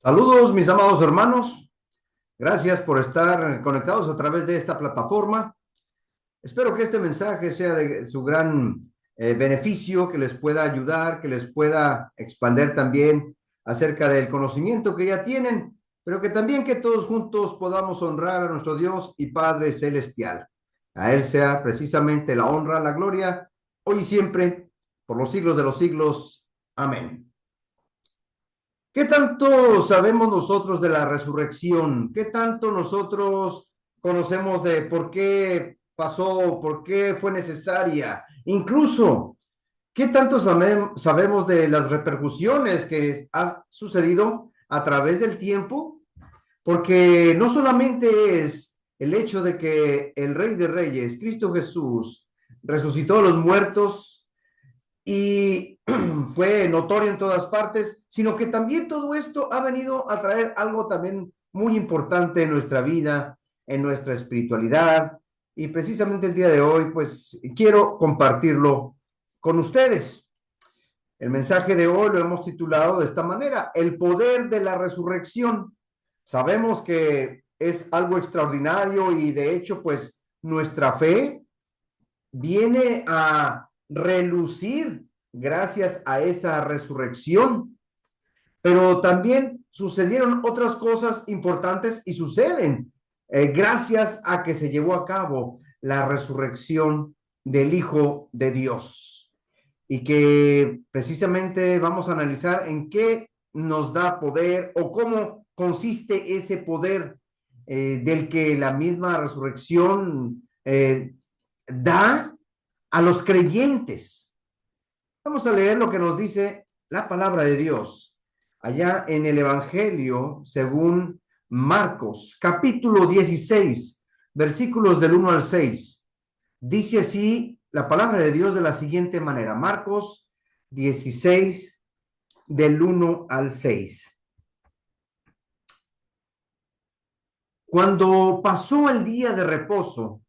Saludos, mis amados hermanos. Gracias por estar conectados a través de esta plataforma. Espero que este mensaje sea de su gran beneficio, que les pueda ayudar, que les pueda expander también acerca del conocimiento que ya tienen, pero que también que todos juntos podamos honrar a nuestro Dios y Padre Celestial. A Él sea precisamente la honra, la gloria, hoy y siempre, por los siglos de los siglos. Amén. ¿Qué tanto sabemos nosotros de la resurrección? ¿Qué tanto nosotros conocemos de por qué pasó, por qué fue necesaria? Incluso, ¿qué tanto sabemos de las repercusiones que ha sucedido a través del tiempo? Porque no solamente es el hecho de que el Rey de Reyes, Cristo Jesús, resucitó a los muertos y fue notorio en todas partes, sino que también todo esto ha venido a traer algo también muy importante en nuestra vida, en nuestra espiritualidad, y precisamente el día de hoy, pues quiero compartirlo con ustedes. El mensaje de hoy lo hemos titulado de esta manera: el poder de la resurrección. Sabemos que es algo extraordinario y de hecho, pues nuestra fe viene a relucir gracias a esa resurrección, pero también sucedieron otras cosas importantes y suceden gracias a que se llevó a cabo la resurrección del Hijo de Dios, y que precisamente vamos a analizar en qué nos da poder o cómo consiste ese poder del que la misma resurrección da a los creyentes. Vamos a leer lo que nos dice la palabra de Dios allá en el Evangelio según Marcos, capítulo 16, versículos del 1 al 6. Dice así la palabra de Dios de la siguiente manera: Marcos 16, del 1 al 6. Cuando pasó el día de reposo,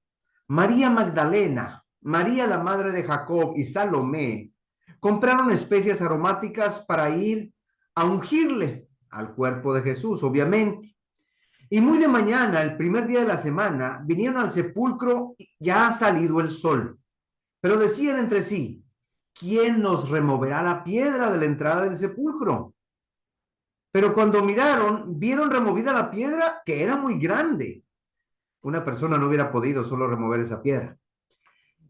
María Magdalena, María la madre de Jacob y Salomé compraron especias aromáticas para ir a ungirle al cuerpo de Jesús, obviamente. Y muy de mañana, el primer día de la semana, vinieron al sepulcro ya ha salido el sol. Pero decían entre sí: ¿quién nos removerá la piedra de la entrada del sepulcro? Pero cuando miraron, vieron removida la piedra, que era muy grande. Una persona no hubiera podido solo remover esa piedra.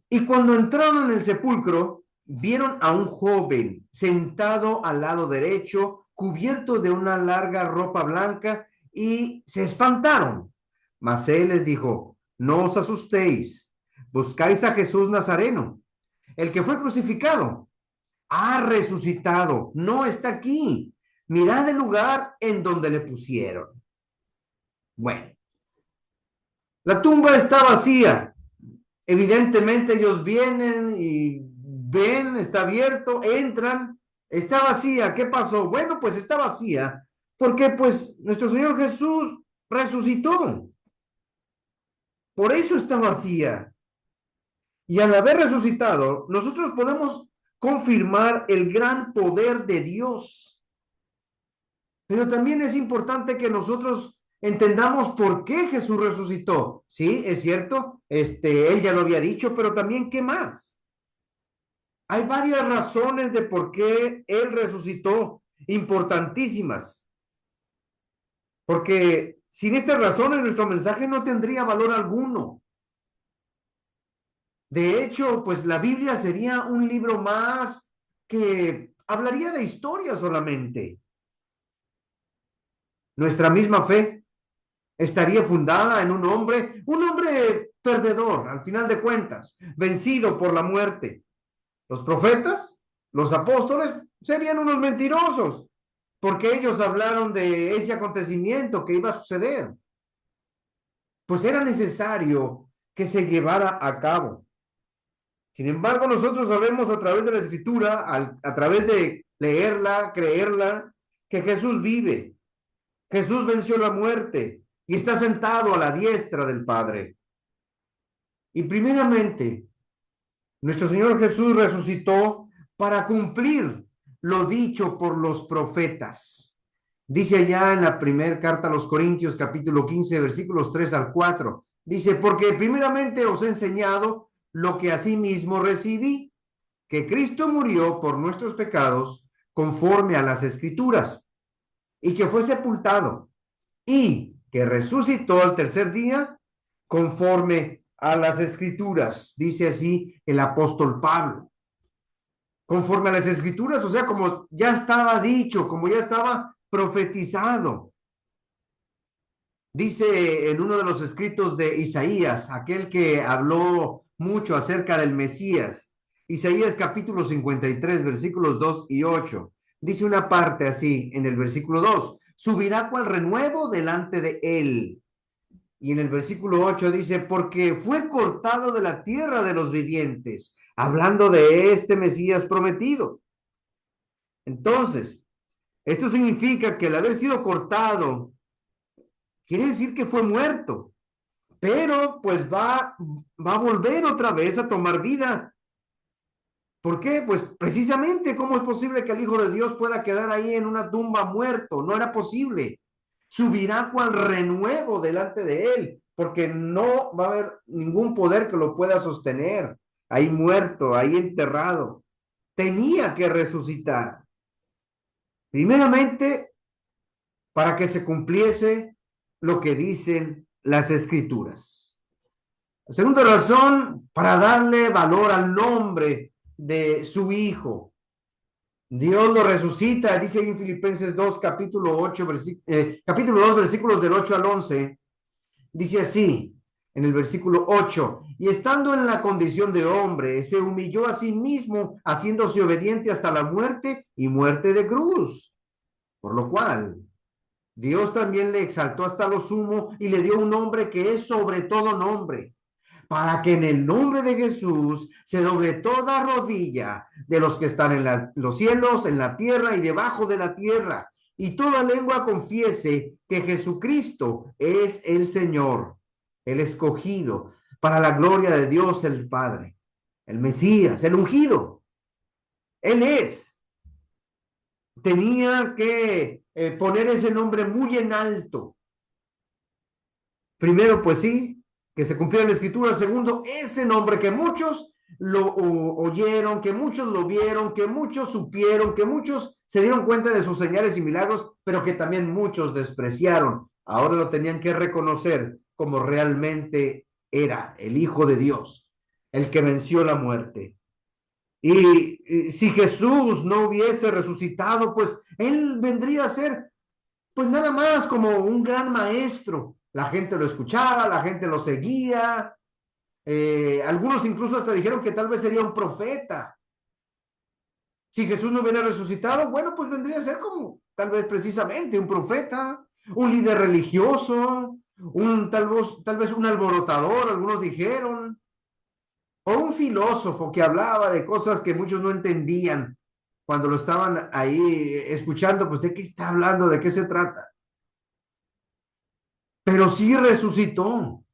Y cuando entraron en el sepulcro, vieron a un joven sentado al lado derecho, cubierto de una larga ropa blanca, y se espantaron. Mas él les dijo: no os asustéis, buscáis a Jesús Nazareno, el que fue crucificado. Ha resucitado, no está aquí. Mirad el lugar en donde le pusieron. Bueno, la tumba está vacía. Evidentemente ellos vienen y ven, está abierto, entran, está vacía. ¿Qué pasó? Bueno, pues está vacía porque pues nuestro Señor Jesús resucitó. Por eso está vacía. Y al haber resucitado, nosotros podemos confirmar el gran poder de Dios. Pero también es importante que nosotros entendamos por qué Jesús resucitó. Sí, es cierto, él ya lo había dicho, pero también ¿qué más? Hay varias razones de por qué él resucitó, importantísimas, porque sin estas razones nuestro mensaje no tendría valor alguno. De hecho, pues la Biblia sería un libro más que hablaría de historia solamente. Nuestra misma fe estaría fundada en un hombre perdedor, al final de cuentas, vencido por la muerte. Los profetas, los apóstoles, serían unos mentirosos, porque ellos hablaron de ese acontecimiento que iba a suceder. Pues era necesario que se llevara a cabo. Sin embargo, nosotros sabemos a través de la Escritura, a través de leerla, creerla, que Jesús vive. Jesús venció la muerte y está sentado a la diestra del Padre. Y primeramente, nuestro Señor Jesús resucitó para cumplir lo dicho por los profetas. Dice allá en la primera carta a los Corintios, capítulo 15, versículos 3 al 4. Dice, porque primeramente os he enseñado lo que asimismo recibí, que Cristo murió por nuestros pecados conforme a las Escrituras, y que fue sepultado, y que resucitó al tercer día conforme a las Escrituras. Dice así el apóstol Pablo. Conforme a las Escrituras, o sea, como ya estaba dicho, como ya estaba profetizado. Dice en uno de los escritos de Isaías, aquel que habló mucho acerca del Mesías, Isaías capítulo 53, versículos 2 y 8. Dice una parte así en el versículo 2, subirá cual renuevo delante de él. Y en el versículo 8 dice, porque fue cortado de la tierra de los vivientes, hablando de este Mesías prometido. Entonces, esto significa que al haber sido cortado, quiere decir que fue muerto, pero pues va a volver otra vez a tomar vida. ¿Por qué? Pues precisamente, ¿cómo es posible que el Hijo de Dios pueda quedar ahí en una tumba muerto? No era posible. Subirá cual renuevo delante de él, porque no va a haber ningún poder que lo pueda sostener. Ahí muerto, ahí enterrado. Tenía que resucitar. Primeramente, para que se cumpliese lo que dicen las Escrituras. La segunda razón, para darle valor al nombre de su Hijo. Dios lo resucita, dice en Filipenses 2, capítulo 2, versículos del 8 al 11, dice así, en el versículo 8, y estando en la condición de hombre, se humilló a sí mismo, haciéndose obediente hasta la muerte y muerte de cruz, por lo cual Dios también le exaltó hasta lo sumo y le dio un nombre que es sobre todo nombre, para que en el nombre de Jesús se doble toda rodilla de los que están en los cielos, en la tierra y debajo de la tierra, y toda lengua confiese que Jesucristo es el Señor, el escogido, para la gloria de Dios el Padre, el Mesías, el ungido. Él es. Tenía que poner ese nombre muy en alto. Primero, pues sí, que se cumpliera la escritura. Segundo, ese nombre que muchos lo oyeron, que muchos lo vieron, que muchos supieron, que muchos se dieron cuenta de sus señales y milagros, pero que también muchos despreciaron. Ahora lo tenían que reconocer como realmente era el Hijo de Dios, el que venció la muerte. Y si Jesús no hubiese resucitado, pues él vendría a ser pues nada más como un gran maestro. La gente lo escuchaba, la gente lo seguía. Algunos incluso hasta dijeron que tal vez sería un profeta. Si Jesús no hubiera resucitado, bueno, pues vendría a ser como tal vez precisamente un profeta, un líder religioso, tal vez un alborotador, algunos dijeron, o un filósofo que hablaba de cosas que muchos no entendían cuando lo estaban ahí escuchando, pues ¿de qué está hablando? ¿De qué se trata? Pero sí resucitó.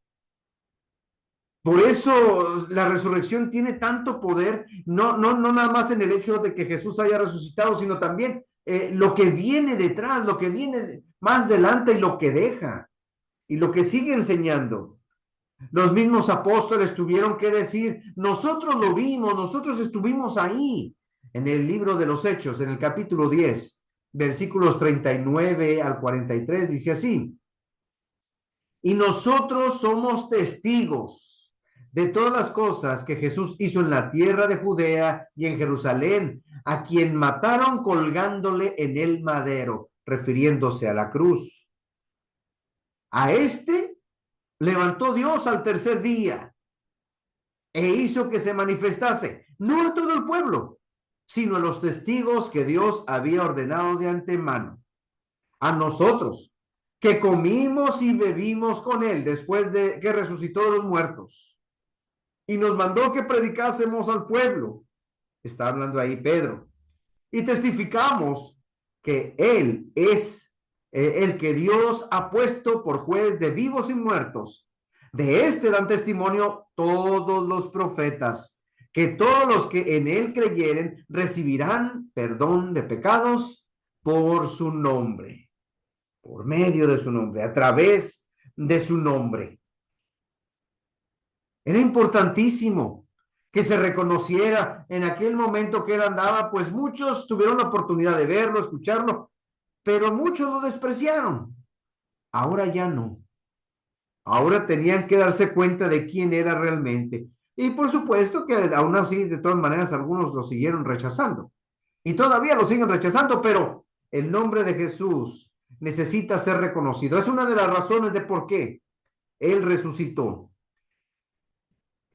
Por eso la resurrección tiene tanto poder, no nada más en el hecho de que Jesús haya resucitado, sino también lo que viene detrás, lo que viene más delante y lo que deja y lo que sigue enseñando. Los mismos apóstoles tuvieron que decir, nosotros lo vimos, nosotros estuvimos ahí. En el libro de los Hechos, en el capítulo 10, versículos 39 al 43, dice así, y nosotros somos testigos de todas las cosas que Jesús hizo en la tierra de Judea y en Jerusalén, a quien mataron colgándole en el madero, refiriéndose a la cruz. A este levantó Dios al tercer día e hizo que se manifestase, no a todo el pueblo, sino a los testigos que Dios había ordenado de antemano. A nosotros, que comimos y bebimos con él después de que resucitó de los muertos. Y nos mandó que predicásemos al pueblo. Está hablando ahí Pedro. Y testificamos que él es el que Dios ha puesto por juez de vivos y muertos. De este dan testimonio todos los profetas, que todos los que en él creyeren recibirán perdón de pecados por su nombre. por medio de su nombre, a través de su nombre. Era importantísimo que se reconociera en aquel momento que él andaba, pues muchos tuvieron la oportunidad de verlo, escucharlo, pero muchos lo despreciaron. Ahora ya no. Ahora tenían que darse cuenta de quién era realmente. Y por supuesto que aún así, de todas maneras, algunos lo siguieron rechazando. Y todavía lo siguen rechazando, pero el nombre de Jesús necesita ser reconocido. Es una de las razones de por qué Él resucitó.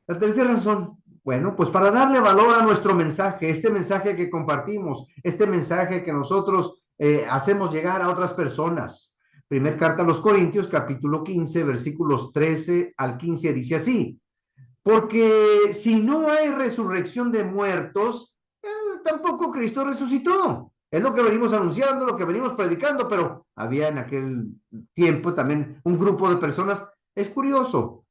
La tercera razón, bueno, pues para darle valor a nuestro mensaje, este mensaje que compartimos, este mensaje que nosotros hacemos llegar a otras personas. Primer carta a los Corintios, capítulo 15, versículos 13 al 15, dice así: porque si no hay resurrección de muertos, tampoco Cristo resucitó. Es lo que venimos anunciando, lo que venimos predicando, pero había en aquel tiempo también un grupo de personas, es curioso,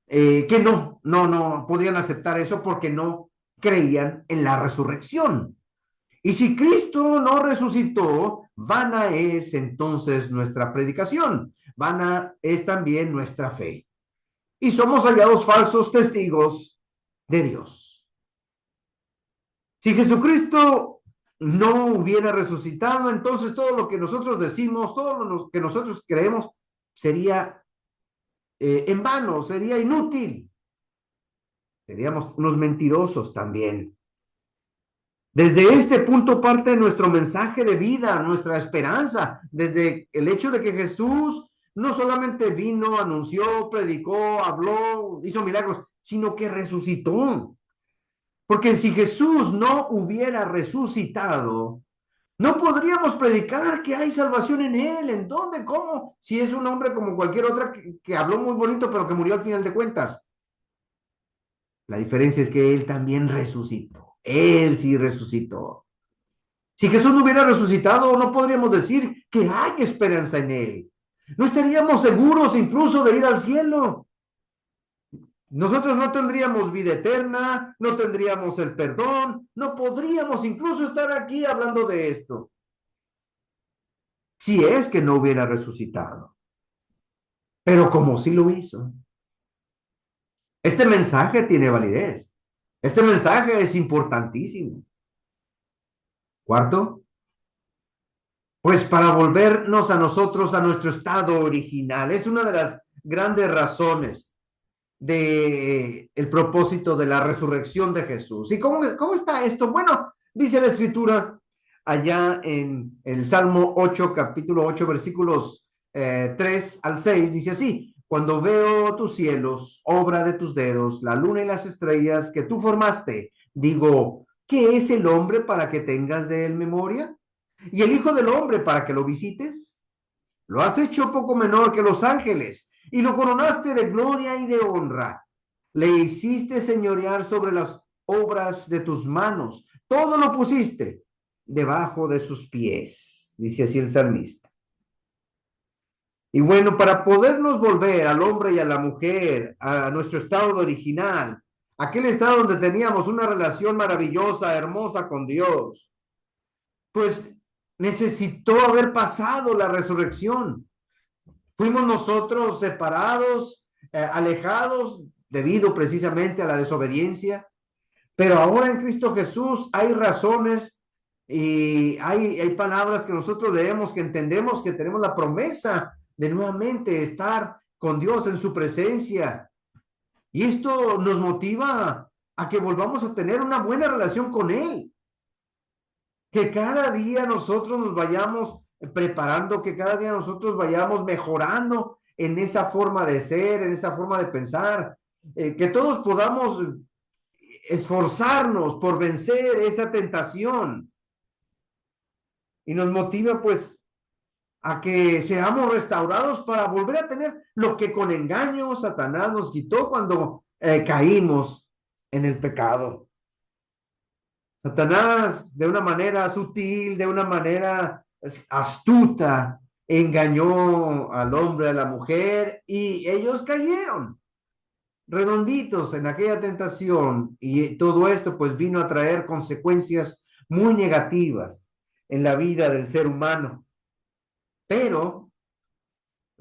que no podían aceptar eso porque no creían en la resurrección. Y si Cristo no resucitó, vana es entonces nuestra predicación, vana es también nuestra fe. Y somos hallados falsos testigos de Dios. Si Jesucristo no hubiera resucitado, entonces todo lo que nosotros decimos, todo lo que nosotros creemos, sería en vano, sería inútil. Seríamos unos mentirosos también. Desde este punto parte nuestro mensaje de vida, nuestra esperanza, desde el hecho de que Jesús no solamente vino, anunció, predicó, habló, hizo milagros, sino que resucitó. Porque si Jesús no hubiera resucitado, no podríamos predicar que hay salvación en Él. ¿En dónde? ¿Cómo? Si es un hombre como cualquier otra que habló muy bonito, pero que murió al final de cuentas. La diferencia es que Él también resucitó. Él sí resucitó. Si Jesús no hubiera resucitado, no podríamos decir que hay esperanza en Él. No estaríamos seguros incluso de ir al cielo. Nosotros no tendríamos vida eterna, no tendríamos el perdón, no podríamos incluso estar aquí hablando de esto, si es que no hubiera resucitado. Pero como sí lo hizo, este mensaje tiene validez. Este mensaje es importantísimo. Cuarto, pues para volvernos a nosotros a nuestro estado original. Es una de las grandes razones de el propósito de la resurrección de Jesús. ¿Y cómo está esto? Bueno, dice la Escritura allá en el Salmo 8, capítulo 8, versículos 3 al 6, dice así: cuando veo tus cielos, obra de tus dedos, la luna y las estrellas que tú formaste, digo, ¿qué es el hombre para que tengas de él memoria? ¿Y el hijo del hombre para que lo visites? Lo has hecho poco menor que los ángeles y lo coronaste de gloria y de honra. Le hiciste señorear sobre las obras de tus manos. Todo lo pusiste debajo de sus pies, dice así el salmista. Y bueno, para podernos volver al hombre y a la mujer, a nuestro estado original, aquel estado donde teníamos una relación maravillosa, hermosa con Dios, pues necesitó haber pasado la resurrección. Fuimos nosotros separados, alejados debido precisamente a la desobediencia, pero ahora en Cristo Jesús hay razones y hay palabras que nosotros leemos, que entendemos que tenemos la promesa de nuevamente estar con Dios en su presencia. Y esto nos motiva a que volvamos a tener una buena relación con Él. Que cada día nosotros nos vayamos preparando, que cada día nosotros vayamos mejorando en esa forma de ser, en esa forma de pensar, que todos podamos esforzarnos por vencer esa tentación y nos motiva pues a que seamos restaurados para volver a tener lo que con engaño Satanás nos quitó cuando caímos en el pecado. Satanás, de una manera sutil, de una manera astuta, engañó al hombre, a la mujer, y ellos cayeron redonditos en aquella tentación. Y todo esto pues vino a traer consecuencias muy negativas en la vida del ser humano. Pero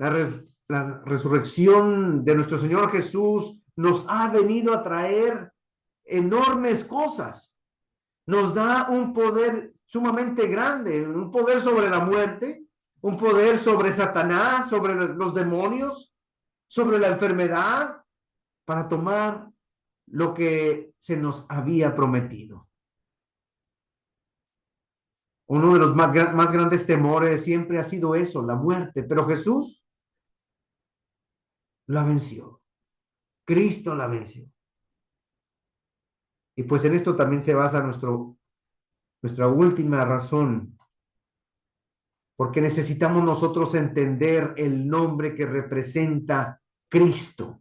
La resurrección de nuestro Señor Jesús nos ha venido a traer enormes cosas. Nos da un poder sumamente grande, un poder sobre la muerte, un poder sobre Satanás, sobre los demonios, sobre la enfermedad, para tomar lo que se nos había prometido. Uno de los más grandes temores siempre ha sido eso, la muerte, pero Jesús la venció. Cristo la venció. Y pues en esto también se basa nuestra última razón, porque necesitamos nosotros entender el nombre que representa Cristo.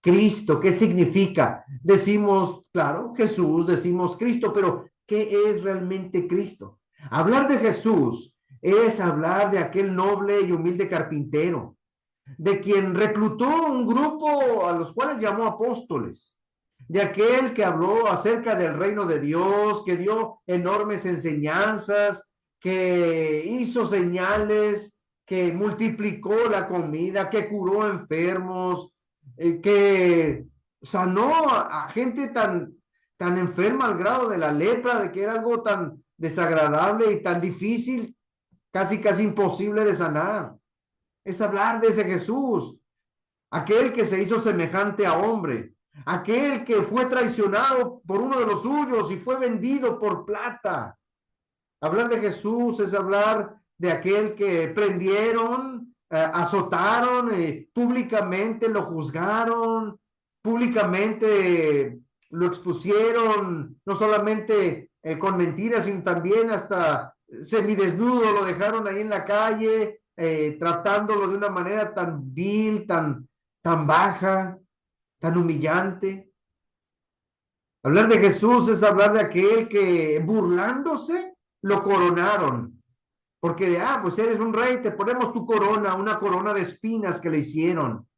Cristo, ¿qué significa? Decimos, claro, Jesús, decimos Cristo, pero ¿qué es realmente Cristo? Hablar de Jesús es hablar de aquel noble y humilde carpintero, de quien reclutó un grupo a los cuales llamó apóstoles, de aquel que habló acerca del reino de Dios, que dio enormes enseñanzas, que hizo señales, que multiplicó la comida, que curó enfermos, que sanó a gente tan enferma al grado de la lepra, de que era algo tan desagradable y tan difícil, casi imposible de sanar. Es hablar de ese Jesús, aquel que se hizo semejante a hombre, aquel que fue traicionado por uno de los suyos y fue vendido por plata. Hablar de Jesús es hablar de aquel que prendieron, azotaron, públicamente lo juzgaron, públicamente lo expusieron, no solamente con mentiras, sino también hasta semidesnudo lo dejaron ahí en la calle, tratándolo de una manera tan vil, tan baja, tan humillante. Hablar de Jesús es hablar de aquel que burlándose lo coronaron. Porque, pues eres un rey, te ponemos tu corona, una corona de espinas que le hicieron.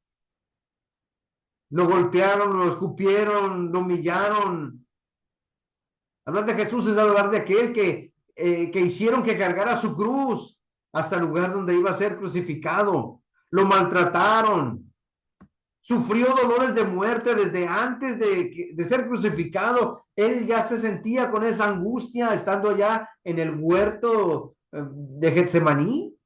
Lo golpearon, lo escupieron, lo humillaron. Hablar de Jesús es hablar de aquel que hicieron que cargara su cruz hasta el lugar donde iba a ser crucificado. Lo maltrataron. Sufrió dolores de muerte desde antes de ser crucificado. Él ya se sentía con esa angustia estando allá en el huerto de Getsemaní.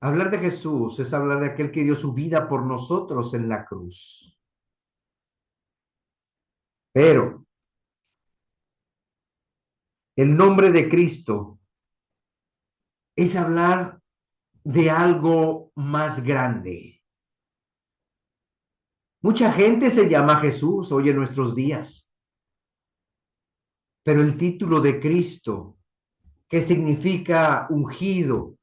Hablar de Jesús es hablar de aquel que dio su vida por nosotros en la cruz. Pero el nombre de Cristo es hablar de algo más grande. Mucha gente se llama Jesús hoy en nuestros días, pero el título de Cristo, que significa ungido,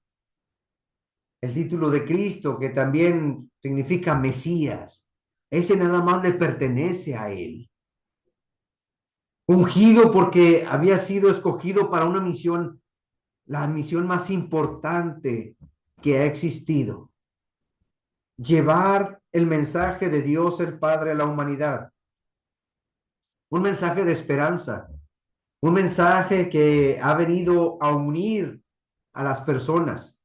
el título de Cristo, que también significa Mesías, ese nada más le pertenece a él. Ungido porque había sido escogido para una misión, la misión más importante que ha existido. Llevar el mensaje de Dios el Padre a la humanidad. Un mensaje de esperanza. Un mensaje que ha venido a unir a las personas.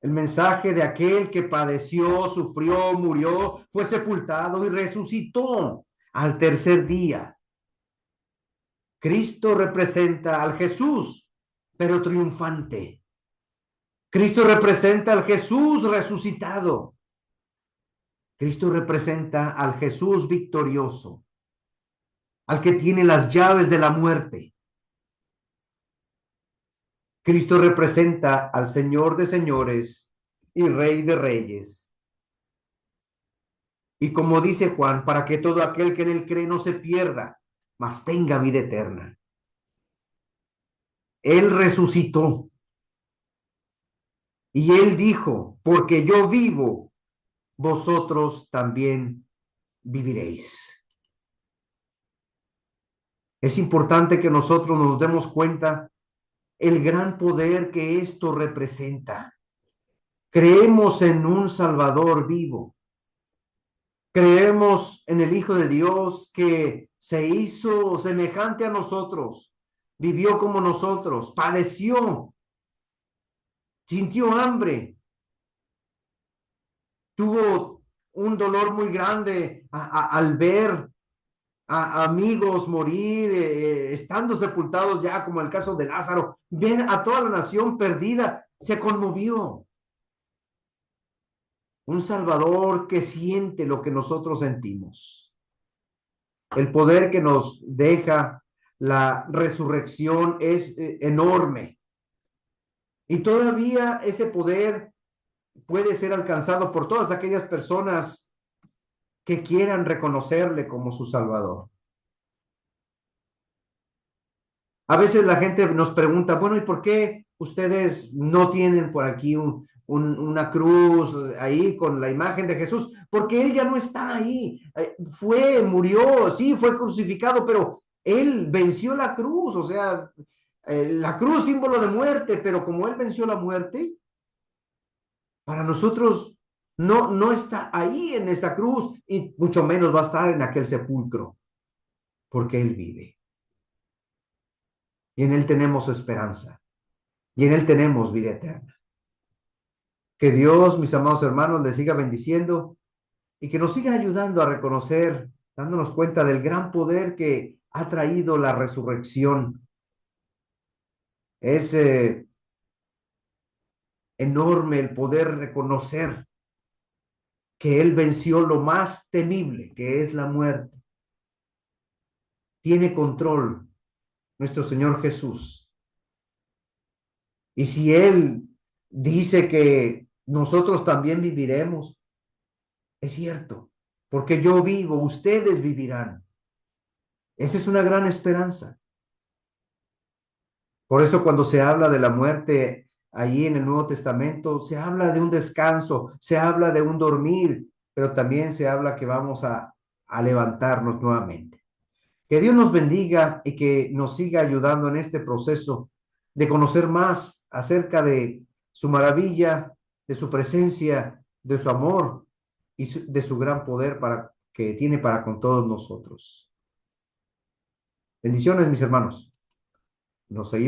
El mensaje de aquel que padeció, sufrió, murió, fue sepultado y resucitó al tercer día. Cristo representa al Jesús, pero triunfante. Cristo representa al Jesús resucitado. Cristo representa al Jesús victorioso, al que tiene las llaves de la muerte. Cristo representa al Señor de señores y Rey de reyes. Y como dice Juan, para que todo aquel que en él cree no se pierda, mas tenga vida eterna. Él resucitó. Y él dijo, porque yo vivo, vosotros también viviréis. Es importante que nosotros nos demos cuenta el gran poder que esto representa. Creemos en un Salvador vivo. Creemos en el Hijo de Dios que se hizo semejante a nosotros, vivió como nosotros, padeció sintió hambre, tuvo un dolor muy grande al ver a amigos morir, estando sepultados ya, como el caso de Lázaro, ver a toda la nación perdida, se conmovió. Un Salvador que siente lo que nosotros sentimos. El poder que nos deja la resurrección es enorme. Y todavía ese poder puede ser alcanzado por todas aquellas personas que quieran reconocerle como su Salvador. A veces la gente nos pregunta, bueno, ¿y por qué ustedes no tienen por aquí una cruz ahí con la imagen de Jesús? Porque Él ya no está ahí. Murió, sí, fue crucificado, pero Él venció la cruz, o sea, la cruz símbolo de muerte, pero como Él venció la muerte, para nosotros no está ahí en esa cruz y mucho menos va a estar en aquel sepulcro, porque Él vive. Y en Él tenemos esperanza. Y en Él tenemos vida eterna. Que Dios, mis amados hermanos, les siga bendiciendo y que nos siga ayudando a reconocer, dándonos cuenta del gran poder que ha traído la resurrección. Es enorme el poder reconocer que Él venció lo más temible, que es la muerte. Tiene control nuestro Señor Jesús. Y si Él dice que nosotros también viviremos, es cierto, porque yo vivo, ustedes vivirán. Esa es una gran esperanza. Por eso cuando se habla de la muerte allí en el Nuevo Testamento, se habla de un descanso, se habla de un dormir, pero también se habla que vamos a levantarnos nuevamente. Que Dios nos bendiga y que nos siga ayudando en este proceso de conocer más acerca de su maravilla, de su presencia, de su amor y de su gran poder que tiene para con todos nosotros. Bendiciones, mis hermanos. Nos seguimos.